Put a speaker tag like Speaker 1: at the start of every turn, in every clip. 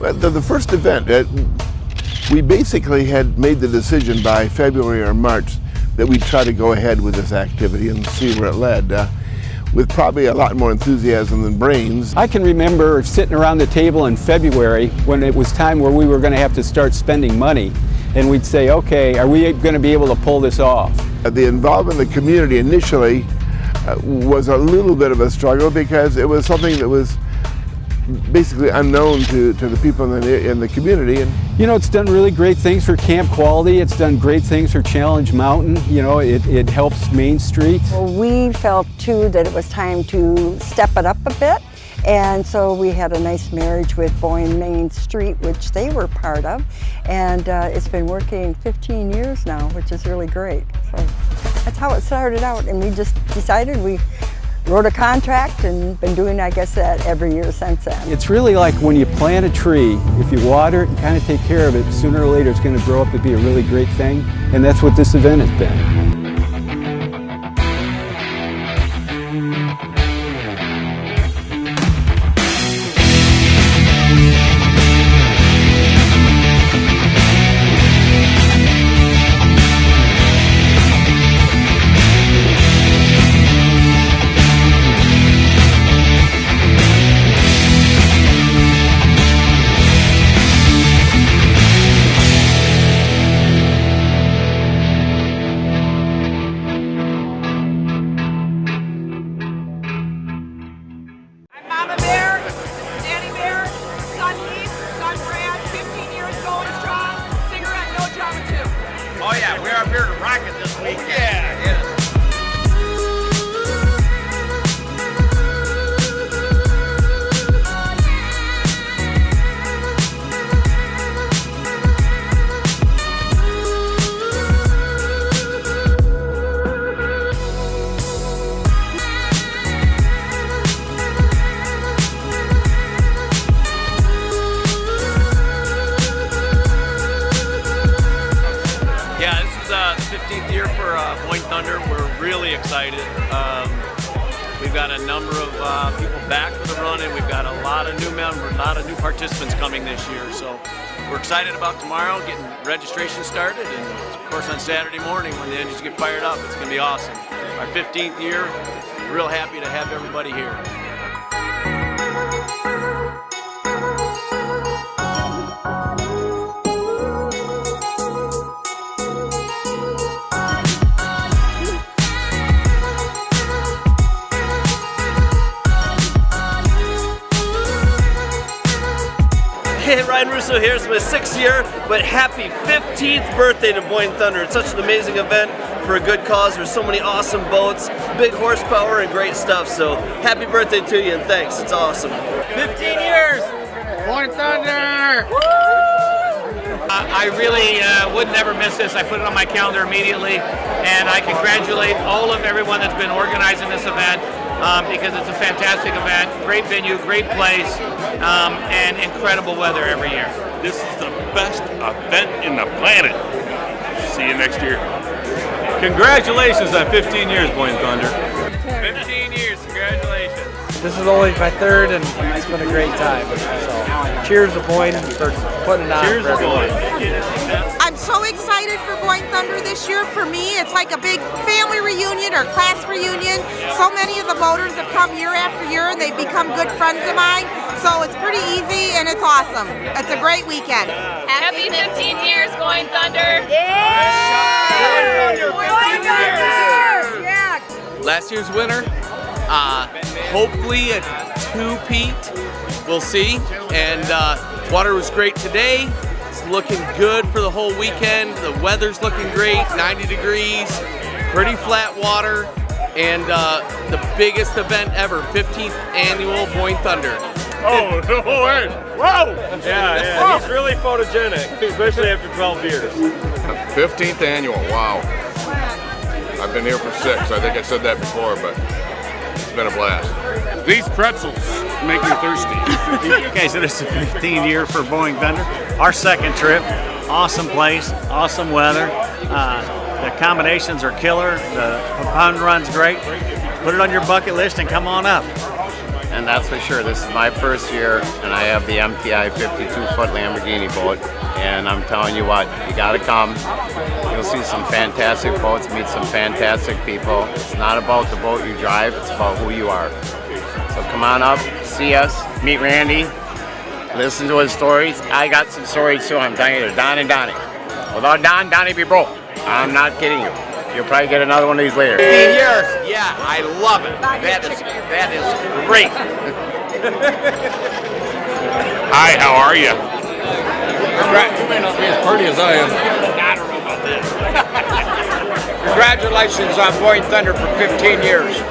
Speaker 1: Well, the first event, we basically had made the decision by February or March that we'd try to go ahead with this activity and see where it led, with probably a lot more enthusiasm than brains.
Speaker 2: I can remember sitting around the table in February when it was time where we were going to have to start spending money, and we'd say, okay, are we going to be able to pull this off?
Speaker 1: The involvement of the community initially was a little bit of a struggle because it was something that was basically unknown to the people in the community. And
Speaker 2: you know, it's done really great things for camp quality. It's done great things for Challenge Mountain. You know, it helps Main Street.
Speaker 3: Well, we felt too that it was time to step it up a bit. And so we had a nice marriage with Boyne Main Street, which they were part of. And it's been working 15 years now, which is really great. So that's how it started out. And we just decided, we wrote a contract and been doing, I guess, that every year since then.
Speaker 2: It's really like when you plant a tree, if you water it and kind of take care of it, sooner or later it's going to grow up to be a really great thing. And that's what this event has been.
Speaker 4: Oh yeah, we're up here to rock it this week. Yeah, yeah. Yeah, this is the 15th year for Boyne Thunder. We're really excited. We've got a number of people back for the run, and we've got a lot of new members, a lot of new participants coming this year. So we're excited about tomorrow, getting registration started, and of course on Saturday morning when the engines get fired up, it's going to be awesome. Our 15th year, real happy to have everybody here.
Speaker 5: Hey, Ryan Russo here. It's my 6th year, but happy 15th birthday to Boyne Thunder. It's such an amazing event for a good cause. There's so many awesome boats, big horsepower, and great stuff. So happy birthday to you, and thanks. It's awesome.
Speaker 4: 15 years! Boyne Thunder! I really would never miss this. I put it on my calendar immediately, and I congratulate all of everyone that's been organizing this event. Because it's a fantastic event, great venue, great place, and incredible weather every year.
Speaker 6: This is the best event in the planet. See you next year.
Speaker 7: Congratulations on 15 years, Boyne Thunder.
Speaker 4: 15 years, congratulations.
Speaker 8: This is only my 3rd, and it's been a great time. So, cheers to Boyne for putting it on
Speaker 4: Cheers
Speaker 8: for everyone.
Speaker 9: I'm so excited for Boyne Thunder this year. For me, it's like a big family reunion or class reunion. So many of the boaters have come year after year, and they've become good friends of mine. So it's pretty easy, and it's awesome. It's a great weekend.
Speaker 10: Happy 15 years, Boyne Thunder!
Speaker 9: Yeah! Boyne Thunder! Yeah!
Speaker 5: Last year's winner, hopefully a 2-peat. We'll see. And water was great today. It's looking good for the whole weekend. The weather's looking great, 90 degrees, pretty flat water, and the biggest event ever, 15th annual Boyne Thunder.
Speaker 6: Oh, no way! Whoa!
Speaker 7: Yeah, he's really photogenic, especially after 12 beers.
Speaker 11: 15th annual, wow. I've been here for 6, I think I said that before, but it's been a blast.
Speaker 6: These pretzels make me thirsty.
Speaker 12: Okay, so this is 15 year for Boyne Thunder. Our 2nd trip. Awesome place, awesome weather. The accommodations are killer. The pond run's great. Put it on your bucket list and come on up.
Speaker 13: and that's for sure. This is my first year, and I have the MTI 52-foot Lamborghini boat, and I'm telling you what, you gotta come. You'll see some fantastic boats, meet some fantastic people. It's not about the boat you drive, it's about who you are. So come on up, see us, meet Randy, listen to his stories. I got some stories too, I'm telling you, they're Don and Donnie. Without Don, Donnie be broke. I'm not kidding you. You'll probably get another one of these later.
Speaker 5: 15 years, yeah, I love it. That is great.
Speaker 6: Hi, how are you?
Speaker 14: You may not be as pretty as I am.
Speaker 5: I don't know about that.
Speaker 14: Congratulations on Boyne Thunder for 15 years.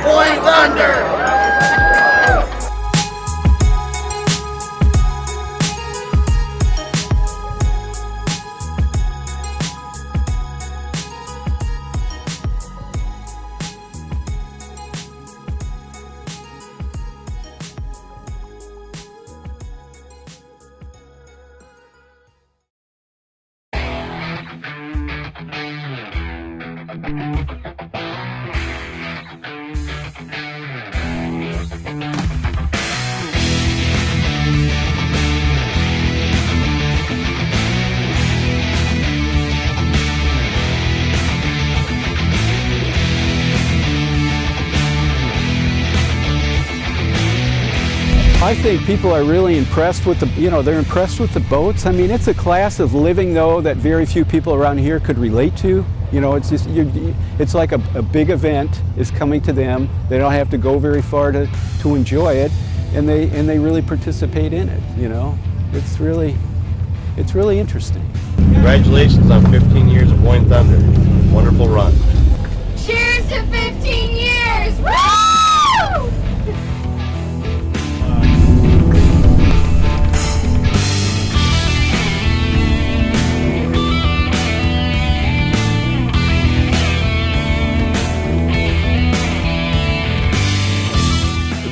Speaker 14: Boyne Thunder!
Speaker 2: I think people are really impressed with they're impressed with the boats. I mean, it's a class of living, though, that very few people around here could relate to. You know, it's just, it's like a big event is coming to them. They don't have to go very far to enjoy it, and they really participate in it, you know. It's really interesting.
Speaker 7: Congratulations on 15 years of Boyne Thunder. Wonderful run.
Speaker 10: Cheers to 15 years! Woo!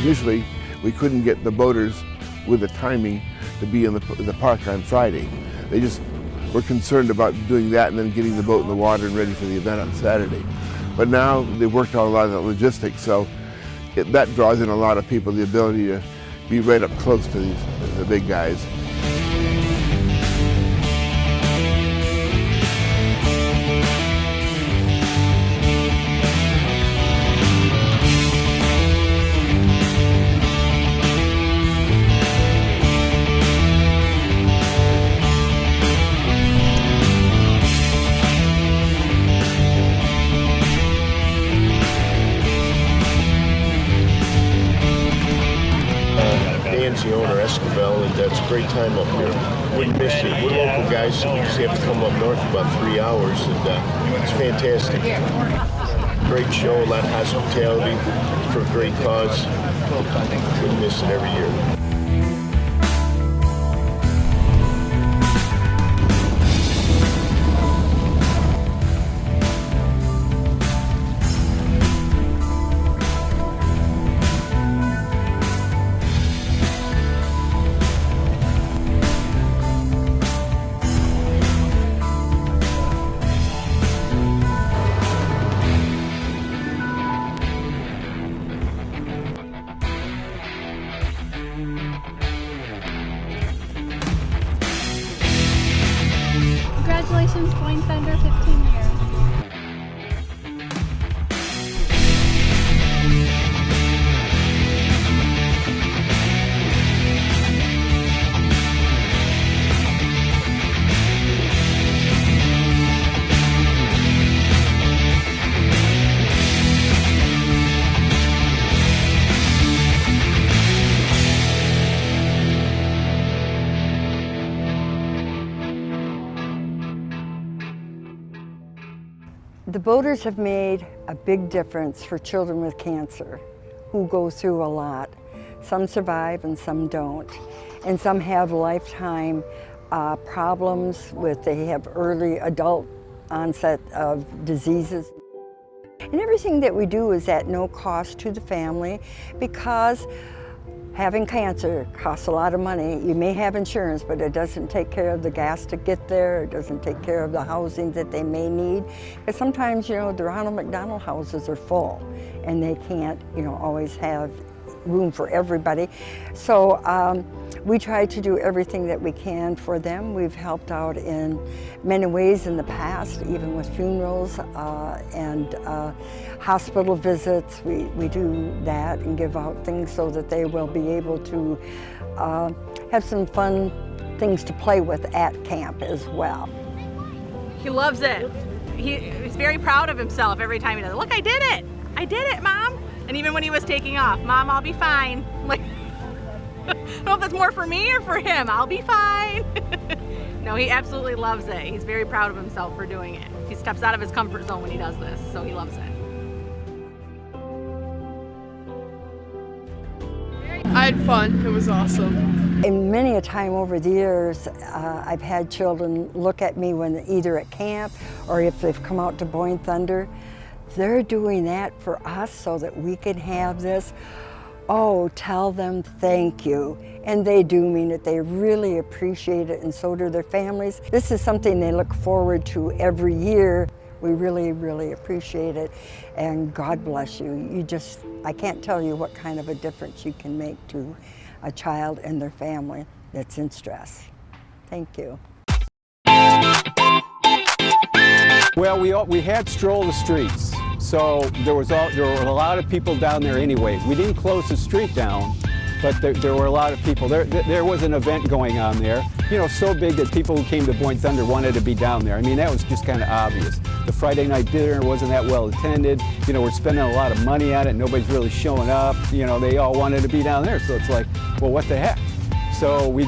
Speaker 1: Initially, we couldn't get the boaters with the timing to be in the park on Friday. They just were concerned about doing that and then getting the boat in the water and ready for the event on Saturday. But now they've worked out a lot of the logistics, so that draws in a lot of people, the ability to be right up close to the big guys.
Speaker 15: And that's a great time up here. Wouldn't miss it. We're local guys, so we just have to come up north about 3 hours, and it's fantastic. Great show, a lot of hospitality for a great cause. Wouldn't miss it every year.
Speaker 16: Congratulations, Boyne Thunder, 15 years.
Speaker 3: The boaters have made a big difference for children with cancer who go through a lot. Some survive and some don't. And some have lifetime problems they have early adult onset of diseases. And everything that we do is at no cost to the family because having cancer costs a lot of money. You may have insurance, but it doesn't take care of the gas to get there. It doesn't take care of the housing that they may need. Because sometimes, you know, the Ronald McDonald houses are full and they can't, you know, always have room for everybody. So we try to do everything that we can for them. We've helped out in many ways in the past, even with funerals and hospital visits. We do that and give out things so that they will be able to have some fun things to play with at camp as well.
Speaker 17: He loves it. He's very proud of himself every time he does it. Look, I did it! I did it, Mom! And even when he was taking off, Mom, I'll be fine. Like, I don't know if that's more for me or for him. I'll be fine. No, he absolutely loves it. He's very proud of himself for doing it. He steps out of his comfort zone when he does this, so he loves it.
Speaker 18: I had fun. It was awesome.
Speaker 3: And many a time over the years, I've had children look at me when either at camp or if they've come out to Boyne Thunder. They're doing that for us so that we can have this. Oh, tell them thank you. And they do mean it. They really appreciate it, and so do their families. This is something they look forward to every year. We really, really appreciate it. And God bless you. I can't tell you what kind of a difference you can make to a child and their family that's in stress. Thank you.
Speaker 2: Well, we had Stroll the Streets, so there were a lot of people down there anyway. We didn't close the street down, but there were a lot of people. There was an event going on there, you know, so big that people who came to Boyne Thunder wanted to be down there. I mean, that was just kind of obvious. The Friday night dinner wasn't that well attended. You know, we're spending a lot of money on it. Nobody's really showing up. You know, they all wanted to be down there, so it's like, well, what the heck? So we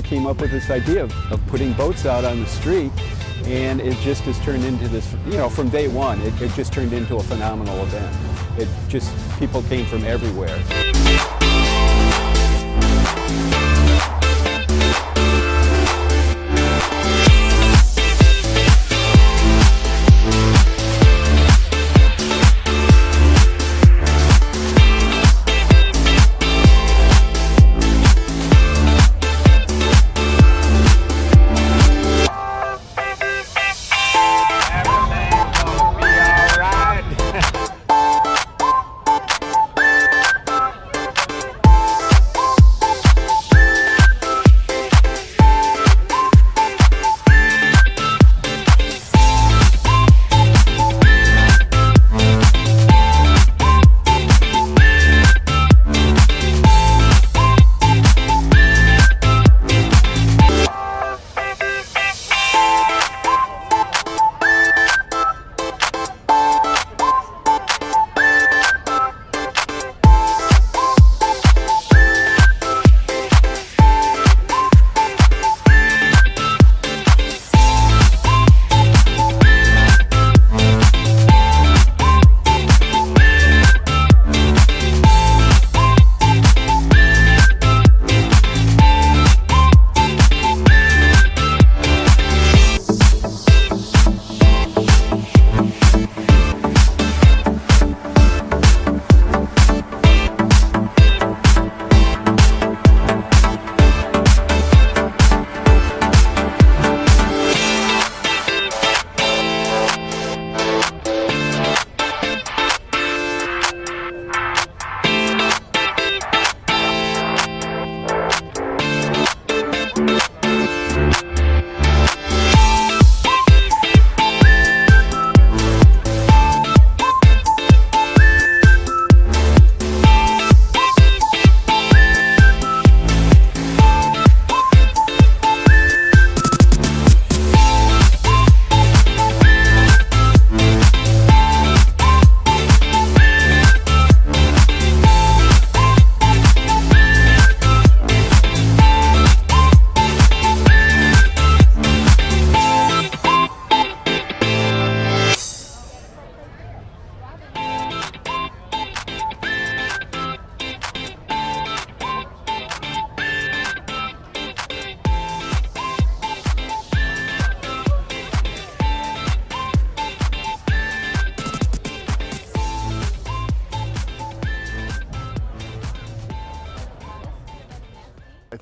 Speaker 2: came up with this idea of putting boats out on the street. And it just has turned into this, you know, from day one, it just turned into a phenomenal event. People came from everywhere.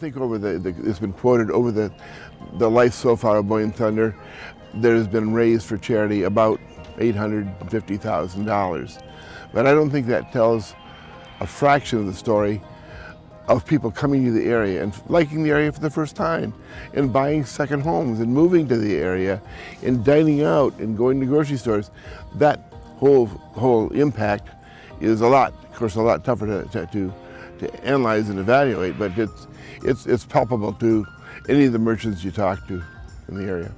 Speaker 1: think over it's been quoted over the life so far of Boyne Thunder, there's been raised for charity about $850,000. But I don't think that tells a fraction of the story of people coming to the area and liking the area for the first time and buying second homes and moving to the area and dining out and going to grocery stores. That whole impact is of course, a lot tougher to analyze and evaluate, but it's palpable to any of the merchants you talk to in the area.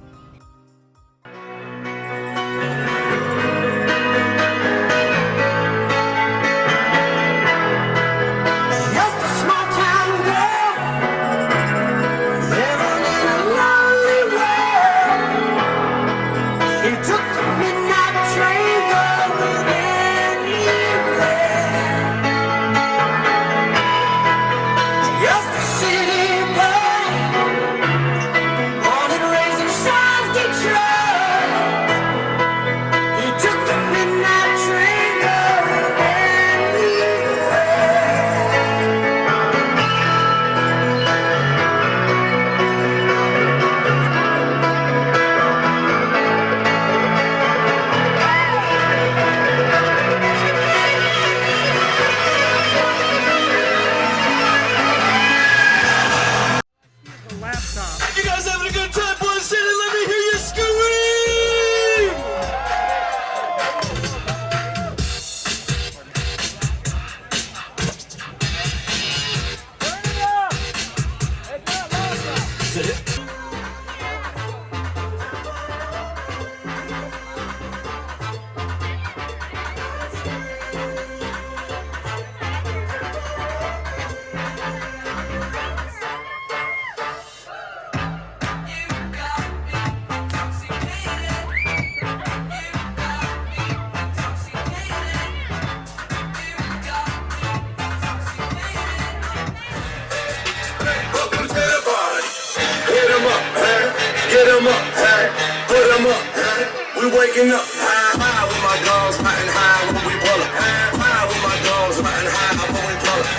Speaker 19: Get 'em up, hey, put 'em up, hey. We waking up, high with my dogs, riding high when we pull up. High with my dogs, riding high when we pull up.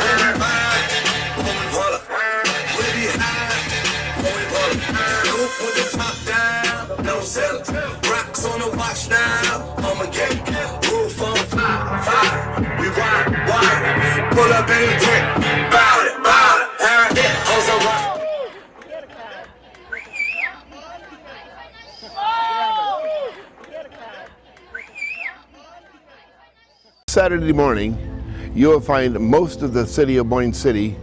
Speaker 19: When we pull up, we be high when we pull up. Coupe with the top down, no sellers. Rocks on the watch now, I'ma get roof on fire. We ride, pull up in the drink, bout it, hey, also rock.
Speaker 1: Saturday morning, you will find most of the city of Boyne City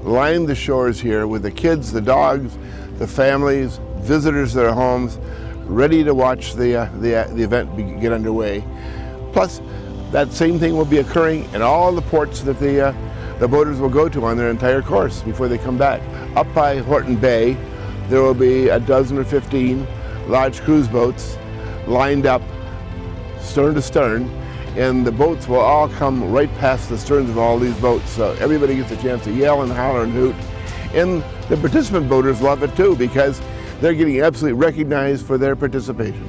Speaker 1: line the shores here with the kids, the dogs, the families, visitors to their homes, ready to watch the event get underway. Plus, that same thing will be occurring in all the ports that the boaters will go to on their entire course before they come back. Up by Horton Bay, there will be a dozen or 15 large cruise boats lined up stern to stern, and the boats will all come right past the sterns of all these boats, so everybody gets a chance to yell and holler and hoot. And the participant boaters love it too, because they're getting absolutely recognized for their participation.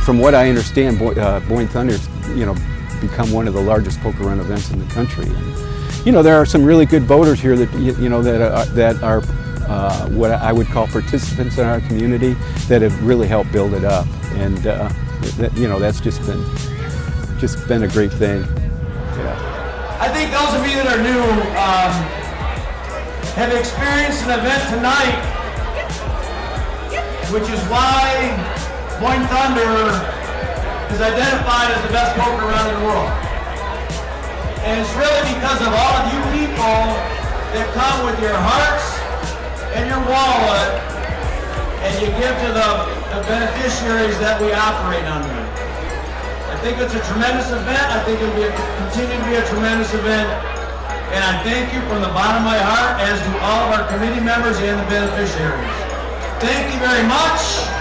Speaker 2: from what I understand, Boyne Thunder's, become one of the largest poker run events in the country. And, there are some really good boaters here that that are what I would call participants in our community that have really helped build it up, and that's just been a great thing. Yeah.
Speaker 20: I think those of you that are new have experienced an event tonight, which is why Boyne Thunder is identified as the best poker round in the world. And it's really because of all of you people that come with your hearts and your wallet, and you give to the beneficiaries that we operate under. I think it's a tremendous event. I think it'll continue to be a tremendous event. And I thank you from the bottom of my heart, as do all of our committee members and the beneficiaries. Thank you very much.